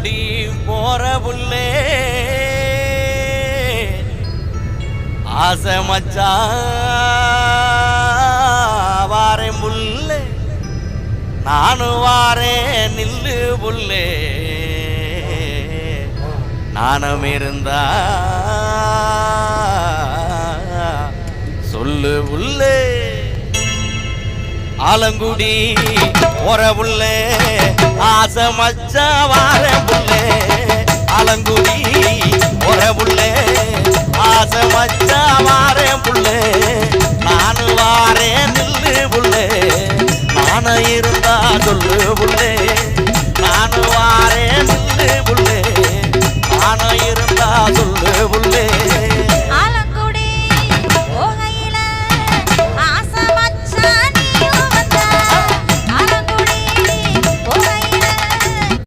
ஆலங்குடி போற புள்ளே ஆசை மச்சான் வாரேன் புள்ளே நானும் வாரேன் நில்லு புள்ளே நானும் இருந்தா சொல்லு புள்ளே ஆலங்குடி போற புள்ளே ஆசை மச்சான் வாரேன் புள்ளே ஆலங்குடி போற புள்ளே ஆசை மச்சான் வாரேன் புள்ளே நானும் வாரேன் நில்லு புள்ளே நானும் இருந்தா சொல்லு புள்ளே